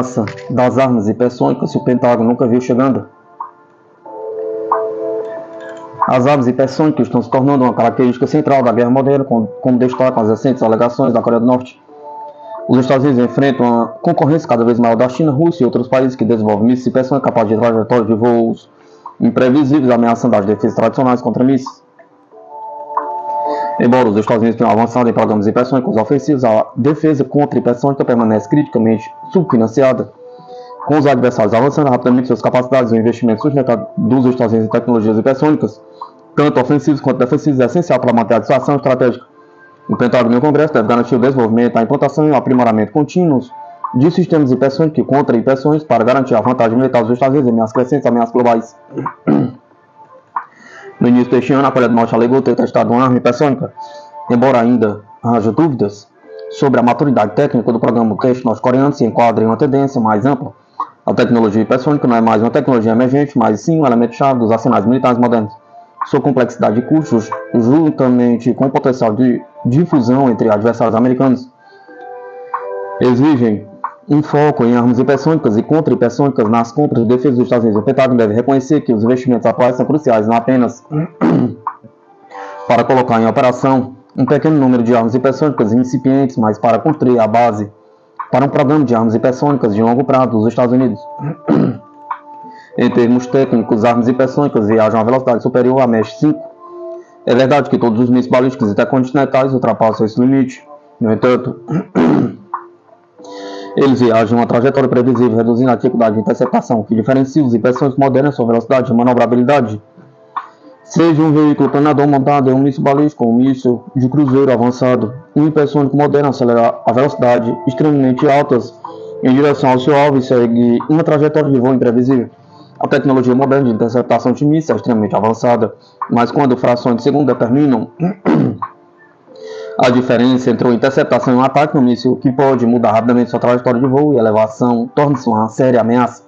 ameaça das armas hipersônicas que o Pentágono nunca viu chegando. As armas hipersônicas estão se tornando uma característica central da guerra moderna, como destacam as recentes alegações da Coreia do Norte. Os Estados Unidos enfrentam uma concorrência cada vez maior da China, Rússia e outros países que desenvolvem mísseis hipersônicos capazes de trajetórias de voos imprevisíveis, ameaçando as defesas tradicionais contra mísseis. Embora os Estados Unidos tenham avançado em programas hipersônicos ofensivos, a defesa contra hipersônica permanece criticamente subfinanciada, com os adversários avançando rapidamente suas capacidades. O investimento sustentado dos Estados Unidos em tecnologias hipersônicas, tanto ofensivos quanto defensivos, é essencial para manter a dissuasão estratégica. O Pentágono e o Congresso devem garantir o desenvolvimento, a implantação e o aprimoramento contínuos de sistemas hipersônicos e contra-hipersônicos para garantir a vantagem militar dos Estados Unidos em ameaças crescentes, ameaças globais. No início deste ano, a Coreia do Norte alegou ter testado uma arma hipersônica, embora ainda haja dúvidas sobre a maturidade técnica do programa. O teste norte-coreano se enquadra em uma tendência mais ampla. A tecnologia hipersônica não é mais uma tecnologia emergente, mas sim um elemento-chave dos arsenais militares modernos. Sua complexidade de custos, juntamente com o potencial de difusão entre adversários americanos, exigem um foco em armas hipersônicas e contra-hipersônicas nas compras de defesa dos Estados Unidos. O Pentágono deve reconhecer que os investimentos atuais são cruciais não apenas para colocar em operação um pequeno número de armas hipersônicas incipientes, mas para construir a base para um programa de armas hipersônicas de longo prazo dos Estados Unidos. Em termos técnicos, armas hipersônicas viajam a velocidade superior a Mach 5. É verdade que todos os mísseis balísticos intercontinentais ultrapassam esse limite. No entanto, eles viajam uma trajetória previsível, reduzindo a dificuldade de interceptação, o que diferencia os hipersônicos modernos sua velocidade e manobrabilidade. Seja um veículo planador montado em um míssil balístico ou um míssil de cruzeiro avançado, um hipersônico moderno acelera a velocidade extremamente altas em direção ao seu alvo e segue uma trajetória de voo imprevisível. A tecnologia moderna de interceptação de mísseis é extremamente avançada, mas quando frações de segundo determinam a diferença entre uma interceptação e um ataque no míssil, que pode mudar rapidamente sua trajetória de voo e elevação, torna-se uma séria ameaça.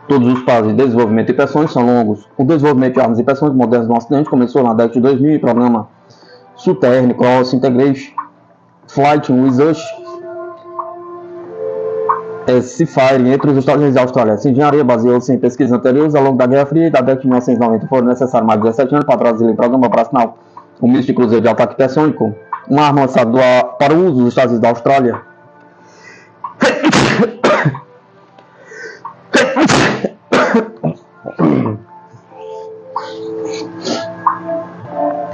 Todos os passos de desenvolvimento hipersônico são longos. O desenvolvimento de armas hipersônicas modernas no Ocidente começou na década de 2000 e o programa Southern Cross Integration Flight Research Seafaring entre os Estados Unidos e a Austrália. Essa engenharia baseou-se em pesquisas anteriores ao longo da Guerra Fria e da década de 1990. Foram necessários mais de 17 anos para traduzir o programa operacional. O míssil de cruzeiro de ataque hipersônico, uma arma lançada para o uso dos Estados Unidos e da Austrália.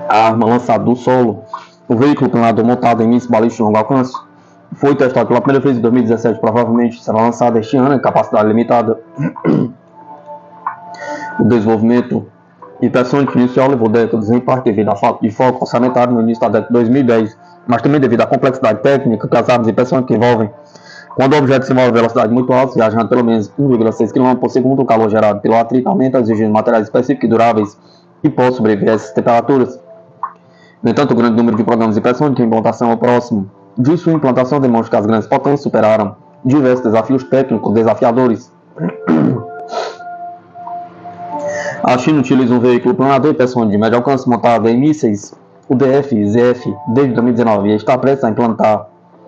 A arma lançada do solo, o veículo planador montado em míssil balístico de longo alcance, foi testado pela primeira vez em 2017, provavelmente será lançado este ano em capacidade limitada. O desenvolvimento hipersônico inicial levou décadas, em parte devido à falta de foco orçamentário no início da década de 2010, mas também devido à complexidade técnica que as armas hipersônicas envolvem. Quando o objeto se move a velocidade muito alta, viajando pelo menos 1,6 km por segundo, o calor gerado pelo atrito aumenta, exigindo materiais específicos e duráveis que possam sobreviver a essas temperaturas. No entanto, o grande número de programas hipersônicos em implantação ao próximo de sua implantação demonstra que as grandes potências superaram diversos desafios técnicos desafiadores. A China utiliza um veículo planador hipersônico de médio alcance montado em mísseis, o DF-ZF, desde 2019 e está prestes a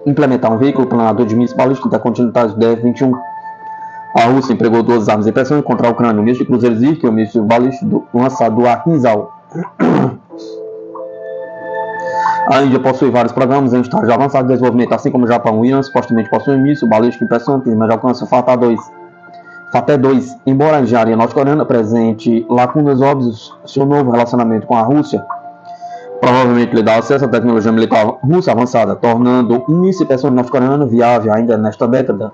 implementar um veículo planador de mísseis balísticos intercontinentais DF-21. A Rússia empregou duas armas hipersônicas contra a Ucrânia, o míssil de cruzeiro Zirk e o míssil balístico lançado do ar Kinzhal. A Índia possui vários programas em estágio avançado de desenvolvimento, assim como o Japão. O Irã supostamente possui um míssil balístico hipersônico de médio alcance, o Fateh-2. Embora a engenharia norte-coreana apresente lacunas óbvias, seu novo relacionamento com a Rússia provavelmente lhe dá acesso à tecnologia militar russa avançada, tornando um míssil hipersônico norte-coreano viável ainda nesta década.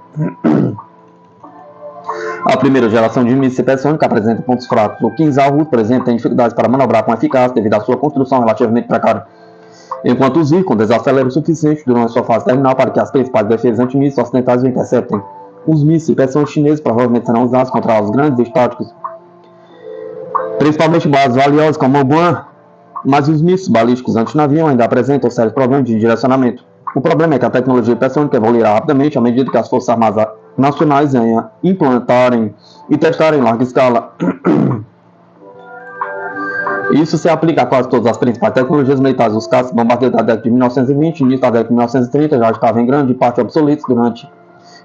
A primeira geração de mísseis hipersônicos apresenta pontos fracos. O Kinzhal russo, por exemplo, tem dificuldades para manobrar com eficácia devido à sua construção relativamente precária, enquanto o Zircon desacelera o suficiente durante sua fase terminal para que as principais defesas antimísseis ocidentais o interceptem. Os mísseis hipersônicos chineses provavelmente serão usados contra os grandes estáticos, principalmente bases valiosas como o Guam, mas os mísseis balísticos antinavio ainda apresentam sérios problemas de direcionamento. O problema é que a tecnologia hipersônica evoluirá rapidamente à medida que as forças armadas nacionais em implantarem e testarem em larga escala. Isso se aplica a quase todas as principais tecnologias militares. Os caças bombardeiros da década de 1920 e início da década de 1930 já estavam em grande parte obsoletos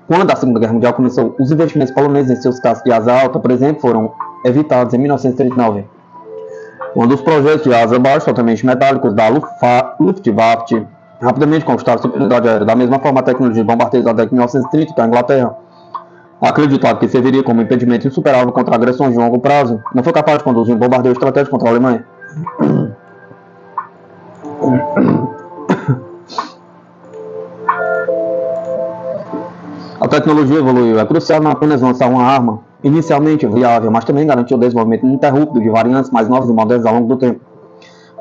quando a Segunda Guerra Mundial começou. Os investimentos poloneses em seus caças de asa alta, por exemplo, foram evitados em 1939. Quando os projetos de asa baixa, altamente metálicos da Luftwaffe rapidamente conquistaram a superioridade aérea. Da mesma forma, a tecnologia de bombardeiros da década de 1930 que a Inglaterra acreditava que serviria como impedimento insuperável contra agressões de longo prazo, não foi capaz de conduzir um bombardeio estratégico contra a Alemanha. A tecnologia evoluiu. É crucial não apenas lançar uma arma inicialmente viável, mas também garantir o desenvolvimento ininterrupto de variantes mais novas e modernas ao longo do tempo.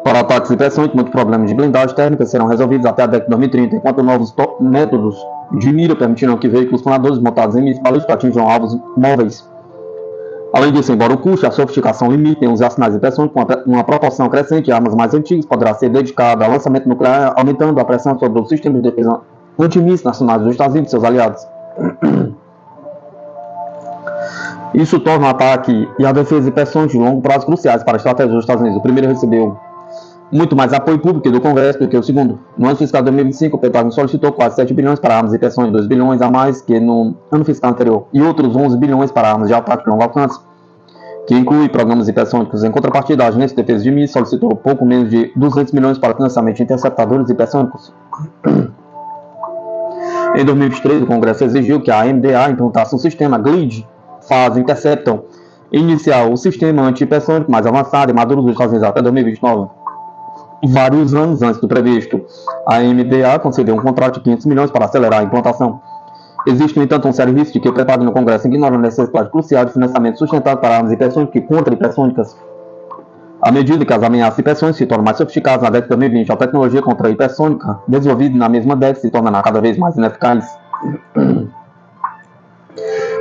Para ataques e pressões, muitos problemas de blindagem térmica serão resolvidos até a década de 2030, enquanto novos métodos de mira permitirão que veículos planadores montados em mísseis balísticos atinjam alvos móveis. Além disso, embora o custo e a sofisticação limitem os arsenais de pressão, com uma proporção crescente de armas mais antigas poderá ser dedicada ao lançamento nuclear, aumentando a pressão sobre os sistemas de defesa antimísseis nacionais dos Estados Unidos e seus aliados. Isso torna o ataque e a defesa de pressões de longo prazo cruciais para a estratégia dos Estados Unidos. O primeiro recebeu muito mais apoio público do Congresso do que o segundo. No ano fiscal de 2025, o Pentágono solicitou quase 7 bilhões para armas e pressões, 2 bilhões a mais que no ano fiscal anterior, e outros 11 bilhões para armas de ataque de longo alcance, que inclui programas hipersônicos. Em contrapartida, a Agência de Defesa de Mísseis solicitou pouco menos de 200 milhões para financiamento de interceptadores hipersônicos. Em 2023, o Congresso exigiu que a AMDA implantasse um sistema GLID, Fase Interceptor, iniciar o sistema anti-hipersônico mais avançado e maduro dos Estados Unidos até 2029. Vários anos antes do previsto, a AMDA concedeu um contrato de 500 milhões para acelerar a implantação. Existe, no entanto, um sério risco de que o preparo no Congresso ignore a necessidade crucial de financiamento sustentado para armas hipersônicas e contra-hipersônicas. À medida que as ameaças hipersônicas se tornam mais sofisticadas na década de 2020, a tecnologia contra a hipersônica, desenvolvida na mesma década, se tornará cada vez mais ineficaz.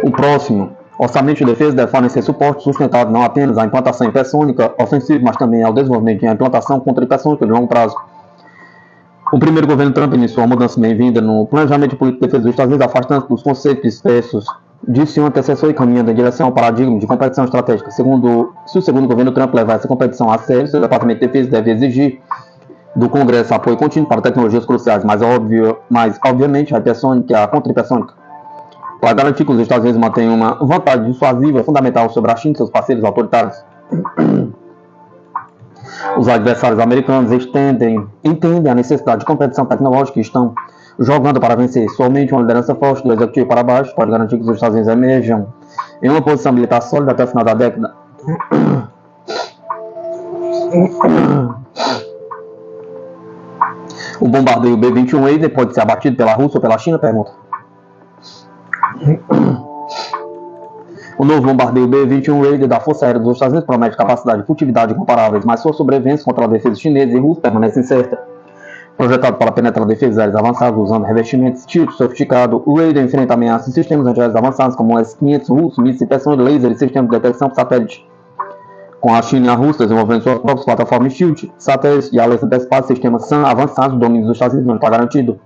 O próximo orçamento de defesa deve fornecer suporte sustentado não apenas à implantação hipersônica ofensiva, mas também ao desenvolvimento de implantação contra-hipersônica de longo prazo. O primeiro governo Trump iniciou uma mudança bem-vinda no planejamento de política de defesa dos Estados Unidos, afastando dos conceitos dispersos de seu antecessor e caminhando em direção ao paradigma de competição estratégica. Se o segundo governo Trump levar essa competição a sério, seu Departamento de Defesa deve exigir do Congresso apoio contínuo para tecnologias cruciais, mas obviamente a hipersônica e a contra-hipersônica. Para garantir que os Estados Unidos mantenham uma vantagem dissuasiva fundamental sobre a China e seus parceiros autoritários. Os adversários americanos entendem a necessidade de competição tecnológica e estão jogando para vencer. Somente uma liderança forte do executivo para baixo pode garantir que os Estados Unidos emerjam em uma posição militar sólida até o final da década. O bombardeio B-21 Raider pode ser abatido pela Rússia ou pela China? Pergunta. O novo bombardeio B-21 Raider da Força Aérea dos Estados Unidos promete capacidade e furtividade incomparáveis, mas sua sobrevivência contra a defesa chinesa e russa permanece incerta. Projetado para penetrar defesas aéreas avançadas usando revestimentos tipo sofisticado, o Raider enfrenta ameaças de sistemas antiaéreos avançados como o S-500 russo, mísseis de pressão de laser e sistemas de detecção por satélite. Com a China e a Rússia desenvolvendo suas próprias plataformas Shield, satélites e alertas antecipados, sistemas SAM avançados do domínio dos Estados Unidos não está garantido.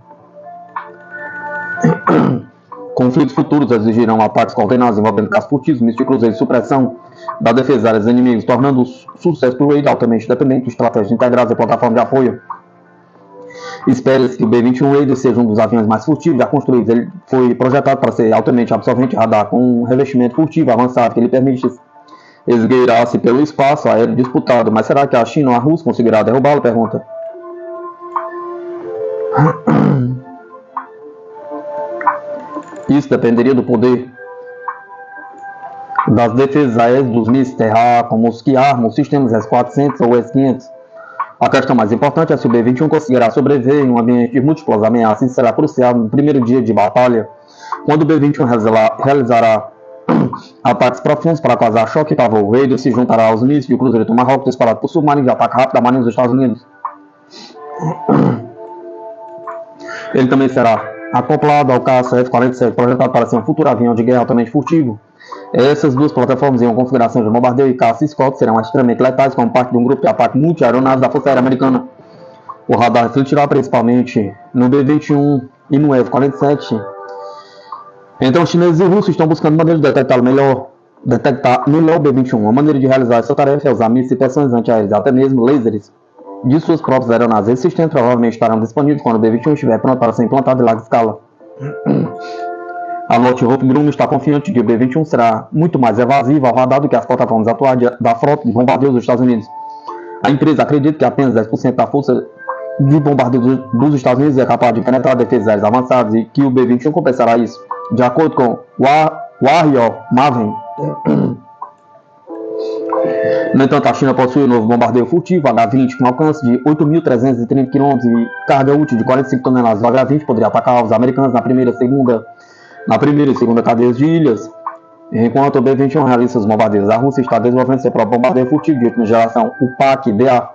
Conflitos futuros exigirão ataques coordenados envolvendo caças furtivos, mísseis de cruzeiro e supressão da defesa aérea dos inimigos, tornando o sucesso do Raider altamente dependente de estratégias integradas e plataformas de apoio. Espera-se que o B-21 Raider seja um dos aviões mais furtivos já construídos. Ele foi projetado para ser altamente absorvente radar, com um revestimento furtivo avançado que lhe permite esgueirar-se pelo espaço aéreo disputado. Mas será que a China ou a Rússia conseguirá derrubá-lo? Pergunta. Isso dependeria do poder das defesas aéreas dos mísseis terra, como os que armam os sistemas S-400 ou S-500. A questão mais importante é se o B-21 conseguirá sobreviver em um ambiente de múltiplas ameaças. Isso será crucial no primeiro dia de batalha, quando o B-21 realizará ataques profundos para causar choque e pavor. O Raider se juntará aos mísseis de cruzeiro Tomahawk disparado por submarinos de ataque rápido da Marinha dos Estados Unidos. Ele também será acoplado ao caça F-47, projetado para ser um futuro avião de guerra altamente furtivo. Essas duas plataformas em uma configuração de bombardeio e caça Scott serão extremamente letais como parte de um grupo de ataque multi-aeronaves da Força Aérea Americana. O radar refletirá principalmente no B-21 e no F-47 Então, os chineses e russos estão buscando maneiras de detectar melhor o B-21. Uma maneira de realizar essa tarefa é usar mísseis e persões antiaéreas, até mesmo lasers, de suas próprias aeronaves resistentes. Provavelmente estarão disponíveis quando o B-21 estiver pronto para ser implantado em larga escala. A Northrop Grumman está confiante de que o B-21 será muito mais evasivo ao radar do que as plataformas atuais da frota de bombardeiros dos Estados Unidos. A empresa acredita que apenas 10% da força de bombardeio dos Estados Unidos é capaz de penetrar defesas aéreas avançadas e que o B-21 compensará isso, de acordo com Warrior Maven. No entanto, a China possui um novo bombardeio furtivo H-20 com alcance de 8.330 km e carga útil de 45 toneladas. O H-20 poderia atacar os americanos na primeira e segunda cadeias de ilhas, enquanto o B-21 realiza seus bombardeios. A Rússia está desenvolvendo seu próprio bombardeio furtivo de última geração, o PAC-DA.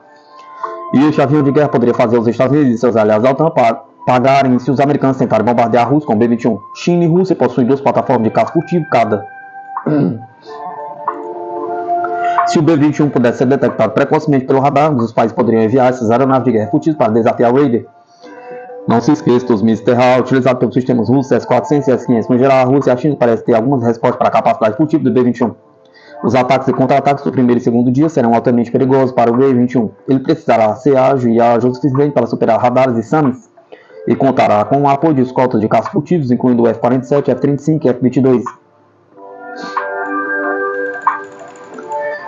E este avião de guerra poderia fazer os Estados Unidos e seus aliados da OTAN pagarem se os americanos tentarem bombardear a Rússia com o B-21. China e Rússia possuem 2 plataformas de caça furtivo cada. Se o B-21 pudesse ser detectado precocemente pelo radar, os países poderiam enviar essas aeronaves de guerra furtivas para desafiar o Raider. Não se esqueça dos mísseis terra utilizados pelos sistemas russos S-400 e S-500. No geral, a Rússia e a China parecem ter algumas respostas para a capacidade furtiva do B-21. Os ataques e contra-ataques do primeiro e segundo dia serão altamente perigosos para o B-21. Ele precisará ser ágil e ágil o suficiente para superar radares e SAMs e contará com o apoio de escoltas de caças furtivos, incluindo o F-47, F-35 e F-22.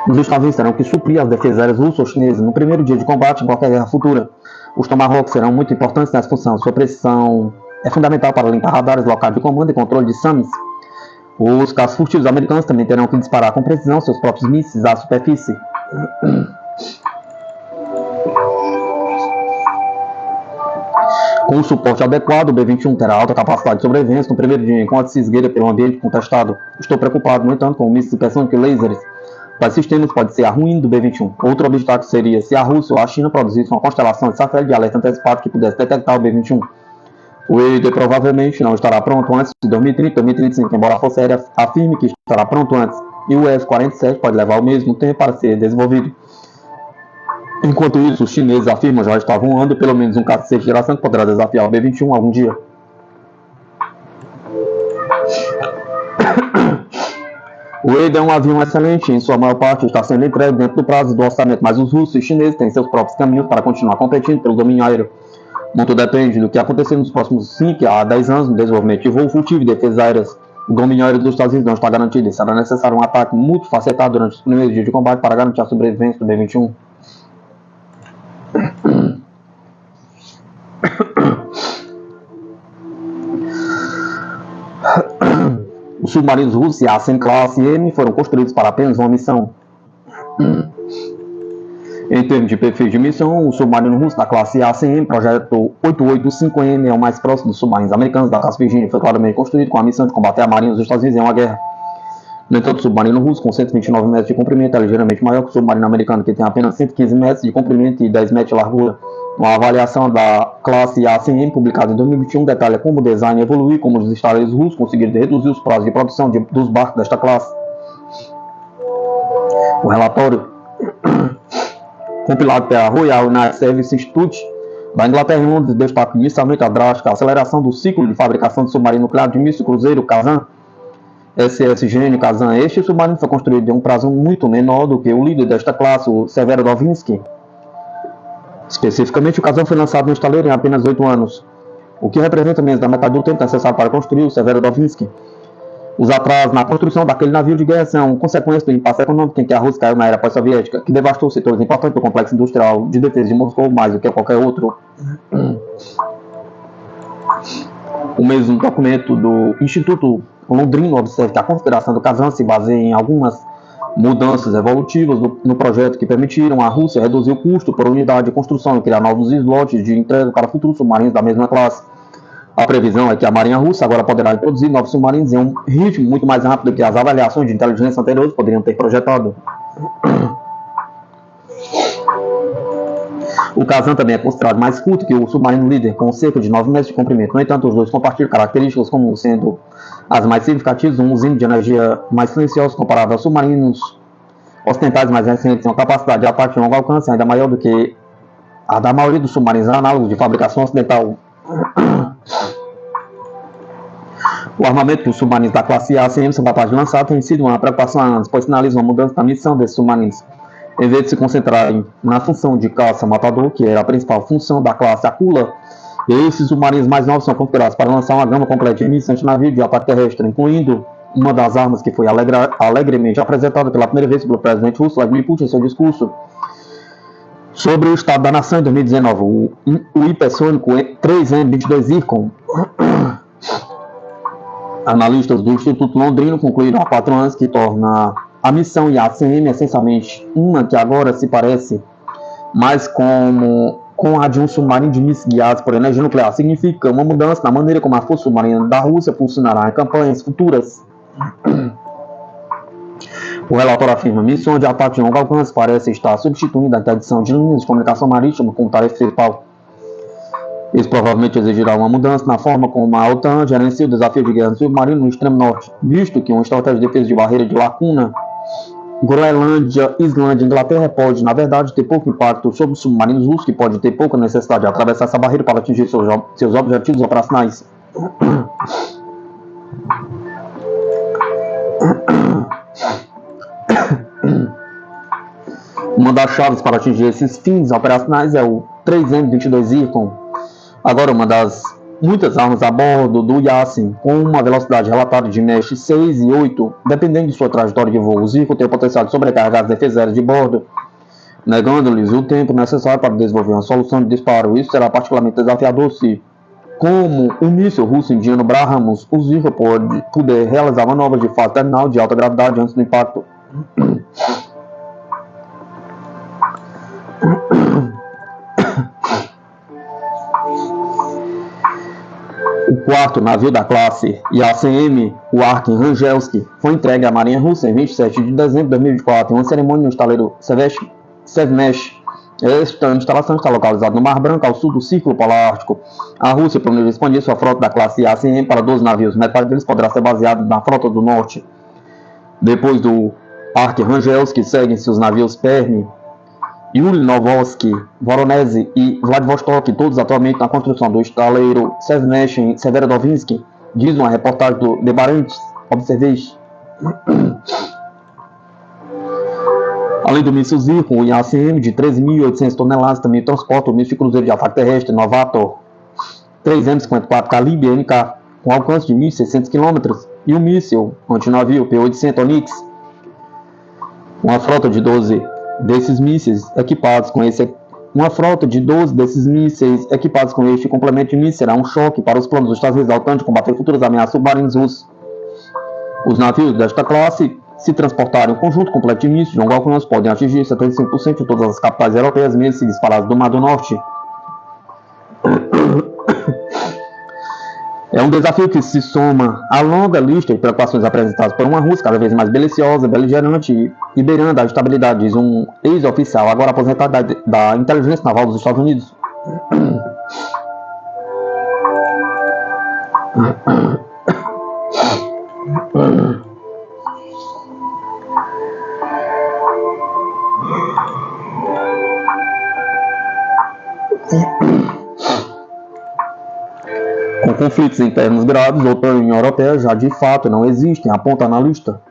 Os Estados Unidos terão que suprir as defesas aéreas russas ou chinesas no primeiro dia de combate em qualquer guerra futura. Os Tomahawks serão muito importantes nessa função. Sua precisão é fundamental para limpar radares locais de comando e controle de SAMs. Os caças furtivos americanos também terão que disparar com precisão seus próprios mísseis à superfície. Com o suporte adequado, o B-21 terá alta capacidade de sobrevivência no primeiro dia, enquanto se esgueira pelo ambiente contestado. Estou preocupado, no entanto, com mísseis hipersônicos e lasers. Tais sistemas pode ser a ruína do B-21. Outro obstáculo seria se a Rússia ou a China produzissem uma constelação de satélite de alerta antecipado que pudesse detectar o B-21. O Raider provavelmente não estará pronto antes de 2030, 2035, embora a Força Aérea afirme que estará pronto antes, e o F-47 pode levar o mesmo tempo para ser desenvolvido. Enquanto isso, os chineses afirmam já estar voando pelo menos um caça de sexta geração que poderá desafiar o B-21 algum dia. O Raider é um avião excelente e em sua maior parte está sendo entregue dentro do prazo do orçamento, mas os russos e chineses têm seus próprios caminhos para continuar competindo pelo domínio aéreo. Muito depende do que acontecer nos próximos 5 a 10 anos no desenvolvimento de voo furtivo e defesas aéreas. O domínio aéreo dos Estados Unidos não está garantido e será necessário um ataque multifacetado durante os primeiros dias de combate para garantir a sobrevivência do B-21. Os submarinos russos e a ACM classe M foram construídos para apenas uma missão. Em termos de perfil de missão, o submarino russo da classe ACM, projeto 885M, é o mais próximo dos submarinos americanos da classe Virginia. Foi claramente construído com a missão de combater a marinha dos Estados Unidos em uma guerra. No entanto, o submarino russo, com 129 metros de comprimento, é ligeiramente maior que o submarino americano, que tem apenas 115 metros de comprimento e 10 metros de largura. Uma avaliação da classe ACM, publicada em 2021, detalha como o design evoluiu e como os estaleiros russos conseguiram reduzir os prazos de produção dos barcos desta classe. O relatório, compilado pela Royal Naval Service Institute da Inglaterra em Londres, destaca inicialmente a drástica aceleração do ciclo de fabricação de submarino nuclear de míssil cruzeiro Kazan, SSGN Kazan. Este submarino foi construído em um prazo muito menor do que o líder desta classe, o Severodvinski. Especificamente, o Kazan foi lançado no estaleiro em apenas 8 anos, o que representa menos da metade do tempo necessário para construir o Severodvinski. Os atrasos na construção daquele navio de guerra são consequência do impasse econômico em que a Rússia caiu na era pós-soviética, que devastou setores importantes do complexo industrial de defesa de Moscou mais do que qualquer outro. O mesmo documento do Instituto Londrino observa que a configuração do Kazan se baseia em algumas mudanças evolutivas no projeto que permitiram à Rússia reduzir o custo por unidade de construção e criar novos slots de entrega para futuros submarinos da mesma classe. A previsão é que a Marinha Russa agora poderá introduzir novos submarinos em um ritmo muito mais rápido do que as avaliações de inteligência anteriores poderiam ter projetado. O Kazan também é considerado mais curto que o submarino líder, com cerca de 9 metros de comprimento. No entanto, os dois compartilham características como sendo as mais significativas, um usina de energia mais silenciosa comparável aos submarinos ocidentais mais recentes, uma capacidade de ataque de longo alcance ainda maior do que a da maioria dos submarinos análogos de fabricação ocidental. O armamento que os submarinos da classe ACM são capazes de lançar tem sido uma preocupação há anos, pois sinaliza uma mudança na missão desses submarinos. Em vez de se concentrarem na função de caça-matador, que era a principal função da classe Akula, esses submarinos mais novos são configurados para lançar uma gama completa de mísseis antinavio de ataque terrestre, incluindo uma das armas que foi alegremente apresentada pela primeira vez pelo presidente russo Vladimir Putin em seu discurso sobre o estado da nação em 2019, o hipersônico 3M-22 Zircon. Analistas do Instituto Londrino concluíram há 4 anos que torna a missão IACM essencialmente uma que agora se parece mais com a de um submarino de mísseis guiados por energia nuclear. Significa uma mudança na maneira como a força submarina da Rússia funcionará em campanhas futuras. O relatório afirma: missões de ataque de longo alcance parecem estar substituindo a interdição de linhas de comunicação marítima como tarefa principal. Isso provavelmente exigirá uma mudança na forma como a OTAN gerencia o desafio de guerra submarino no extremo norte, visto que uma estratégia de defesa de barreira de lacuna, Groenlândia, Islândia e Inglaterra pode, na verdade, ter pouco impacto sobre os submarinos russos, que podem ter pouca necessidade de atravessar essa barreira para atingir seus objetivos operacionais. Uma das chaves para atingir esses fins operacionais é o 3M-22 Zircon. Agora, uma das muitas armas a bordo do Yasin, com uma velocidade relatada de Mach 6 e 8, dependendo de sua trajetória de voo. O Zircon tem o potencial de sobrecarregar as defesas aéreas de bordo, negando-lhes o tempo necessário para desenvolver uma solução de disparo. Isso será particularmente desafiador se, como o míssil russo indiano Brahmos, o Zircon puder realizar manobras de fase terminal de alta gravidade antes do impacto. O quarto navio da classe IACM, o Arkhangelsky, foi entregue à Marinha Russa em 27 de dezembro de 2024 em uma cerimônia no estaleiro Sevmesh. Esta instalação está localizada no Mar Branco, ao sul do Círculo Polar Ártico. A Rússia planeja expandir sua frota da classe IACM para 12 navios. Metade deles poderá ser baseado na frota do norte. Depois do Arkhangelsky, seguem-se os navios Permy, Ulyanovsky, Voronezh e Vladivostok, todos atualmente na construção do estaleiro Sevmesh em Severodvinsk, diz uma reportagem do The Barents Observation. Além do míssil Zircon, o IACM de 13.800 toneladas também transporta o míssil de cruzeiro de ataque terrestre Novator 3M-54 calibre NK, com alcance de 1.600 km, e o míssil antinavio P-800 Onyx. Uma frota de 12 desses mísseis equipados com este complemento de mísseis será um choque para os planos dos Estados Unidos da OTAN de combater futuras ameaças submarinas russos. Os navios desta classe, se transportarem um conjunto completo de mísseis de longo alcance, podem atingir 75% de todas as capitais europeias, mesmo se disparados do Mar do Norte. É um desafio que se soma à longa lista de preocupações apresentadas por uma Rússia cada vez mais beliciosa, beligerante e beirando a estabilidade, diz um ex-oficial agora aposentado da Inteligência Naval dos Estados Unidos. Com conflitos internos graves, a União Europeia já de fato não existem, aponta analista.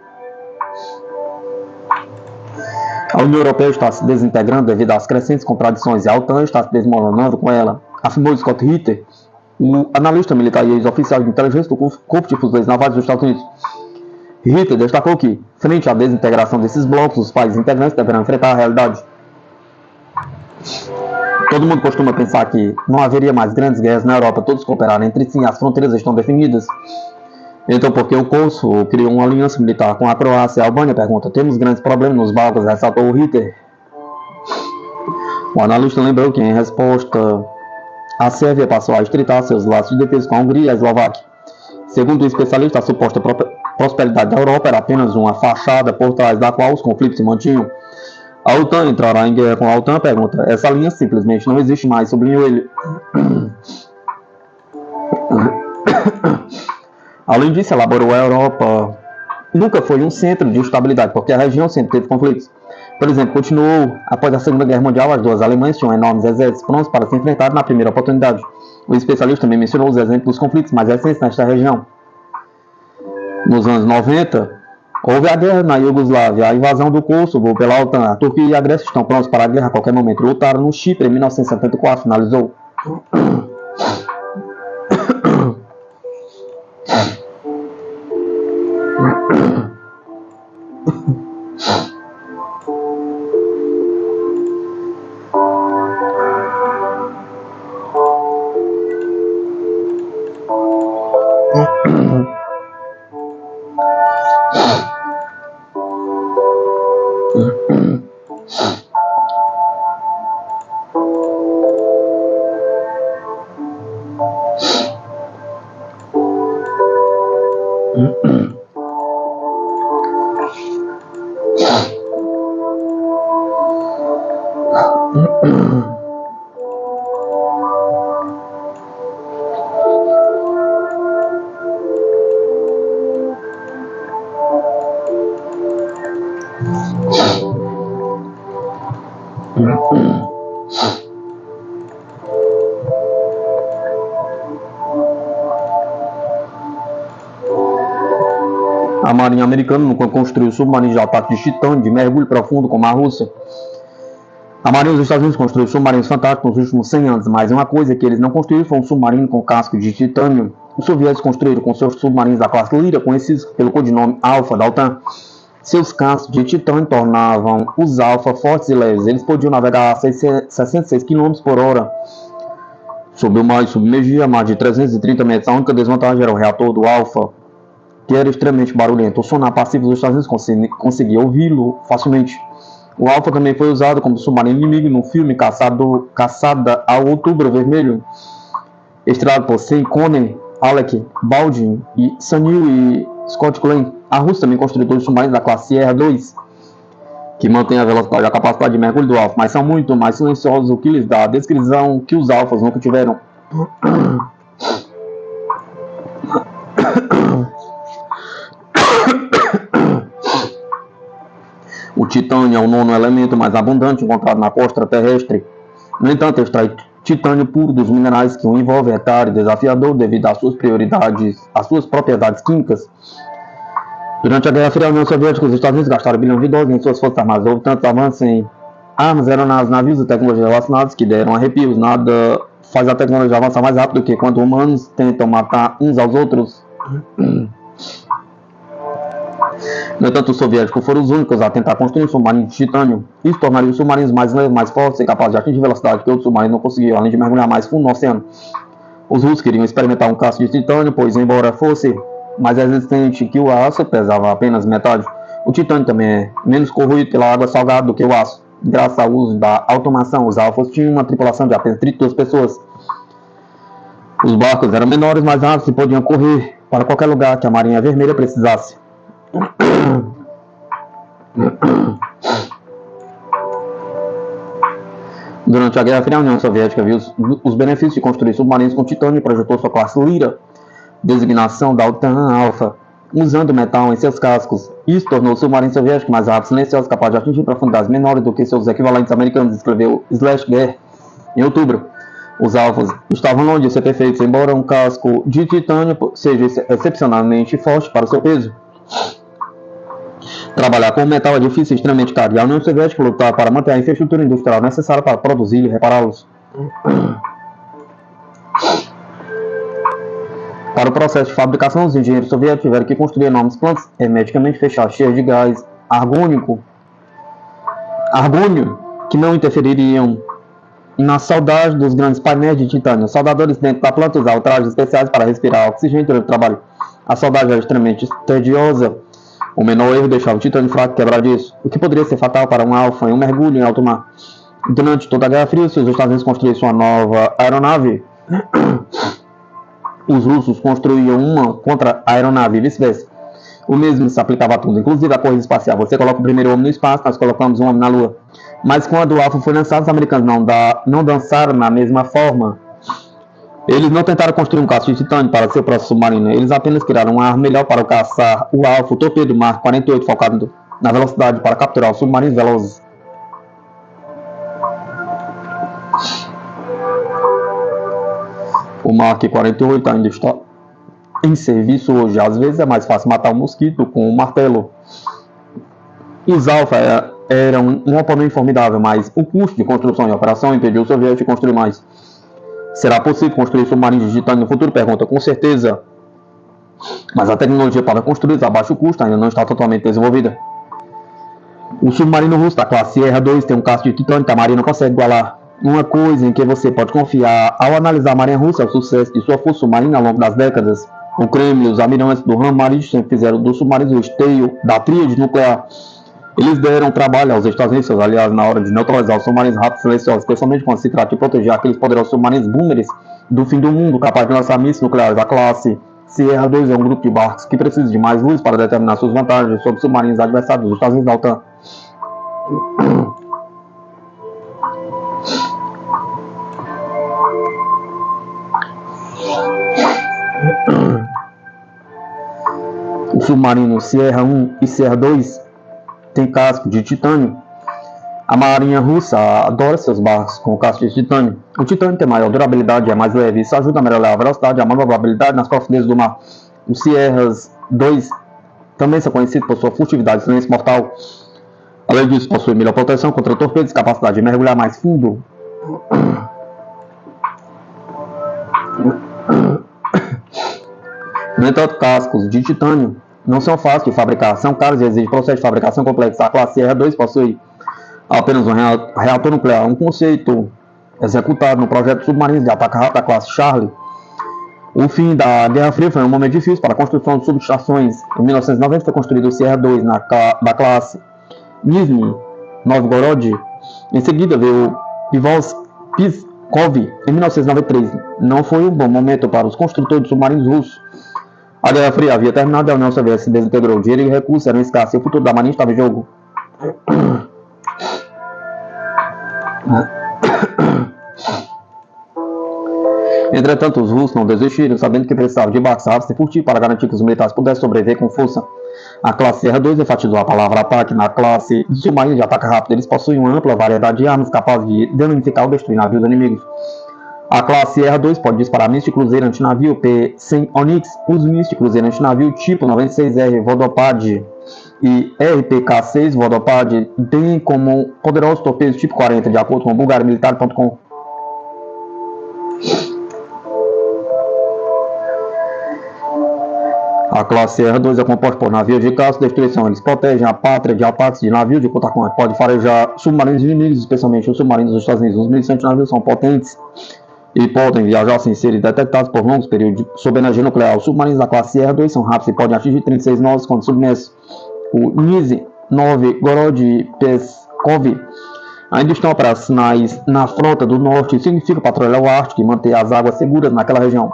A União Europeia está se desintegrando devido às crescentes contradições e a OTAN está se desmoronando com ela, afirmou Scott Ritter, o analista militar e ex-oficial de inteligência do Corpo de Fuzileiros Navais dos Estados Unidos. Ritter destacou que, frente à desintegração desses blocos, os países integrantes deverão enfrentar a realidade. Todo mundo costuma pensar que não haveria mais grandes guerras na Europa, todos cooperaram entre si, as fronteiras estão definidas. Então, por que o Kosovo criou uma aliança militar com a Croácia e a Albânia? Pergunta. Temos grandes problemas nos Balcãs, ressaltou Ritter. O analista lembrou que, em resposta, a Sérvia passou a estreitar seus laços de defesa com a Hungria e a Eslováquia. Segundo o especialista, a suposta prosperidade da Europa era apenas uma fachada por trás da qual os conflitos se mantinham. A OTAN entrará em guerra com a OTAN? Pergunta. Essa linha simplesmente não existe mais, sublinhou ele. Além disso, elaborou a Europa nunca foi um centro de estabilidade, porque a região sempre teve conflitos. Por exemplo, continuou após a Segunda Guerra Mundial, as duas Alemanhas tinham enormes exércitos prontos para se enfrentar na primeira oportunidade. O especialista também mencionou os exemplos dos conflitos mais recentes nesta região. Nos anos 90, houve a guerra na Iugoslávia, a invasão do Kosovo pela OTAN. A Turquia e a Grécia estão prontos para a guerra a qualquer momento. Lutaram no Chipre em 1974, finalizou. A Marinha Americana nunca construiu submarinos de ataque de titânio de mergulho profundo como a Rússia. A Marinha dos Estados Unidos construiu submarinos fantásticos nos últimos 100 anos, mas uma coisa que eles não construíram foi um submarino com casco de titânio. Os soviéticos construíram com seus submarinos da classe Lyra, conhecidos pelo codinome Alfa da OTAN. Seus cascos de titânio tornavam os Alfa fortes e leves. Eles podiam navegar a 66 km por hora sob o mar e submergir a mais de 330 metros. A única desvantagem era o reator do Alfa, que era extremamente barulhento. O sonar passivo dos Estados Unidos conseguia ouvi-lo facilmente. O Alfa também foi usado como submarino inimigo no filme Caçada ao Outubro Vermelho, estrelado por Sean Connery, Alec Baldwin e Sunil e Scott Glenn. A Rússia também construiu dois submarinos da classe Sierra 2, que mantém a velocidade e a capacidade de mergulho do Alfa, mas são muito mais silenciosos, o que lhes dá a descrição que os Alfas nunca tiveram. O titânio é o nono elemento mais abundante encontrado na crosta terrestre. No entanto, extrai titânio puro dos minerais que o envolvem é raro e desafiador devido às suas propriedades químicas. Durante a Guerra Fria, a União Soviética e os Estados Unidos gastaram bilhões de dólares em suas forças armadas. Houve tantos avanços em armas, aeronaves, navios e tecnologias relacionadas que deram arrepios. Nada faz a tecnologia avançar mais rápido do que quando humanos tentam matar uns aos outros. No entanto, os soviéticos foram os únicos a tentar construir um submarino de titânio. Isso tornaria os submarinos mais leves, mais fortes e capazes de atingir velocidade que outros submarinos não conseguiam, além de mergulhar mais fundo no oceano. Os russos queriam experimentar um casco de titânio, pois, embora fosse mais resistente que o aço, pesava apenas metade. O titânio também é menos corroído pela água salgada do que o aço. Graças ao uso da automação, os Alfas tinham uma tripulação de apenas 32 pessoas. Os barcos eram menores, mais rápidos e podiam correr para qualquer lugar que a Marinha Vermelha precisasse. Durante a Guerra Fria, a União Soviética viu os benefícios de construir submarinos com titânio e projetou sua classe Lyra, designação da OTAN Alfa, usando metal em seus cascos. Isso tornou o submarino soviético mais rápido, silencioso, capaz de atingir profundidades menores do que seus equivalentes americanos, escreveu Schlesinger em outubro. Os Alfas estavam longe de ser perfeitos, embora um casco de titânio seja excepcionalmente forte para o seu peso. Trabalhar com metal é difícil e extremamente caro, e a União Soviética lutar para manter a infraestrutura industrial necessária para produzir e repará-los. Para o processo de fabricação, os engenheiros soviéticos tiveram que construir enormes plantas hermeticamente fechadas, cheias de gás argônio, que não interfeririam na soldagem dos grandes painéis de titânio. Os soldadores dentro da planta usavam trajes especiais para respirar oxigênio durante o trabalho. A soldagem era extremamente tediosa. O menor erro deixava o titânio fraco e quebradiço, o que poderia ser fatal para um Alfa em um mergulho em alto mar. Durante toda a Guerra Fria, se os Estados Unidos construíssem uma nova aeronave, os russos construíam uma contra-aeronave e vice-versa. O mesmo se aplicava a tudo, inclusive a corrida espacial. Você coloca o primeiro homem no espaço, nós colocamos um homem na Lua. Mas quando o Alfa foi lançado, os americanos não dançaram na mesma forma. Eles não tentaram construir um casco de titânio para seu próximo submarino. Eles apenas criaram uma arma melhor para caçar o Alfa, o torpedo Mark 48, focado na velocidade para capturar os submarinos velozes. O Mark 48 ainda está em serviço hoje. Às vezes é mais fácil matar um mosquito com um martelo. Os Alfa eram um oponente formidável, mas o custo de construção e operação impediu o soviético de construir mais. Será possível construir submarinos de titânio no futuro? Pergunta. Com certeza. Mas a tecnologia para construí-los a baixo custo ainda não está totalmente desenvolvida. O submarino russo da classe R2 tem um casco de titânio que a marinha não consegue igualar. Uma coisa em que você pode confiar ao analisar a marinha russa é o sucesso de sua força submarina ao longo das décadas. O Kremlin e os almirantes do ramo marítimo sempre fizeram dos submarinos o esteio da tríade nuclear. Eles deram trabalho aos Estados Unidos e seus aliados na hora de neutralizar os submarinos rápidos e silenciosos, especialmente quando se trata de proteger aqueles poderosos submarinos boomers do fim do mundo, capazes de lançar mísseis nucleares da classe. Sierra-2 é um grupo de barcos que precisa de mais luz para determinar suas vantagens sobre submarinos adversários dos Estados Unidos da OTAN. O submarino Sierra 1 e Sierra 2 tem casco de titânio. A marinha russa adora seus barcos com casco de titânio. O titânio tem maior durabilidade e é mais leve. Isso ajuda a melhorar a velocidade e a manobrabilidade nas profundezas do mar. Os Sierras 2 também são conhecidos por sua furtividade e silêncio mortal. Além disso, possui melhor proteção contra torpedos e capacidade de mergulhar mais fundo. No entanto, cascos de titânio não são fáceis de fabricar, são caros e exigem processo de fabricação complexo. A classe R2 possui apenas um reator nuclear, um conceito executado no projeto de submarinos de ataque rápido da classe Charlie. O fim da Guerra Fria foi um momento difícil para a construção de subestações. Em 1990 foi construído o Sierra-2 da classe Nizhny Novgorod. Em seguida veio Pskov em 1993. Não foi um bom momento para os construtores de submarinos russos. A Guerra Fria havia terminado e a União Soviética se desintegrou. Dinheiro e recursos eram escassos e o futuro da marinha estava em jogo. Entretanto, os russos não desistiram, sabendo que precisavam de barcos rápidos e furtivos para garantir que os militares pudessem sobreviver com força. A classe R2 enfatizou a palavra ataque. Na classe de submarinos de ataque rápido, eles possuem uma ampla variedade de armas capazes de danificar ou destruir navios inimigos. A classe R2 pode disparar míssil cruzeiro antinavio P-100 Onyx. Os mísseis cruzeiro antinavio tipo 96R Vodopad e RPK-6 Vodopad têm como poderosos torpedos tipo 40, de acordo com bulgariamilitar.com. A classe R2 é composta por navios de caça e destruição. Eles protegem a pátria de ataques de navios de contra-corrente. Pode farejar submarinos inimigos, especialmente os submarinos dos Estados Unidos. Os mísseis antinavios são potentes e podem viajar sem serem detectados por longos períodos sob energia nuclear. Os submarinos da classe R2 são rápidos e podem atingir 36 nós quando submersos. O Nizhny Novgorod e Pskov ainda estão operacionais na frota do norte. Isso significa patrulhar o Ártico e manter as águas seguras naquela região.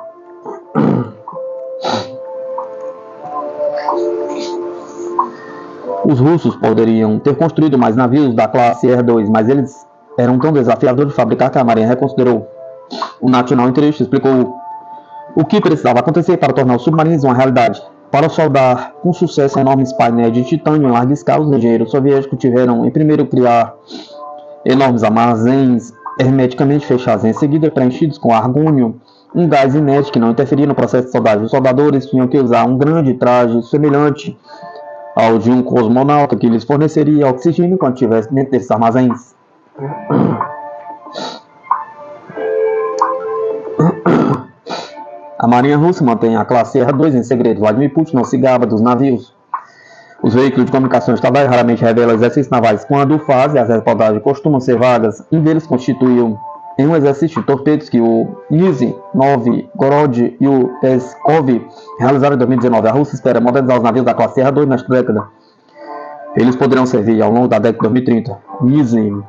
Os russos poderiam ter construído mais navios da classe R2, mas eles eram tão desafiadores de fabricar que a marinha reconsiderou. O National Interest explicou o que precisava acontecer para tornar os submarinos uma realidade. Para soldar com sucesso enormes painéis de titânio em larga escala, os engenheiros soviéticos tiveram em primeiro criar enormes armazéns hermeticamente fechados, em seguida preenchidos com argônio, um gás inerte que não interferia no processo de soldagem. Os soldadores tinham que usar um grande traje semelhante ao de um cosmonauta que lhes forneceria oxigênio enquanto estivesse dentro desses armazéns. A marinha russa mantém a classe R2 em segredo. Vladimir Putin não se gaba dos navios. Os veículos de comunicação estaduais raramente revelam exercícios navais. Quando fazem, as reportagens costumam ser vagas. Um deles constituiu em um exercício de torpedos que o Nizhny Novgorod e o Pskov realizaram em 2019. A Rússia espera modernizar os navios da classe R2 nesta década. Eles poderão servir ao longo da década de 2030. Nizhny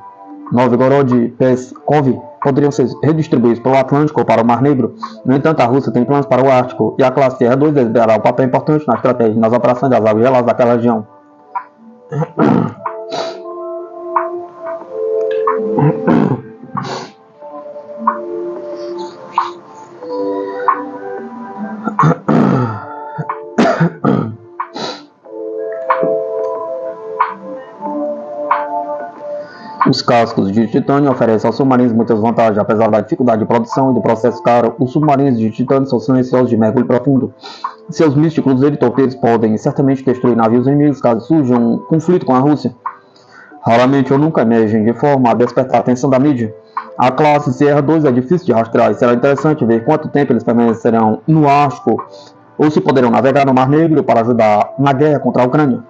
Novgorod e Pskov poderiam ser redistribuídos para o Atlântico ou para o Mar Negro. No entanto, a Rússia tem planos para o Ártico e a classe R2 desempenhará um papel importante na estratégia nas operações das águas geladas daquela região. Os cascos de titânio oferecem aos submarinos muitas vantagens, apesar da dificuldade de produção e do processo caro. Os submarinos de titânio são silenciosos de mergulho profundo. Seus mísseis cruzeiros e torpedos podem certamente destruir navios inimigos caso surja um conflito com a Rússia. Raramente ou nunca emergem de forma a despertar a atenção da mídia. A classe Sierra 2 é difícil de rastrear e será interessante ver quanto tempo eles permanecerão no Ártico ou se poderão navegar no Mar Negro para ajudar na guerra contra a Ucrânia.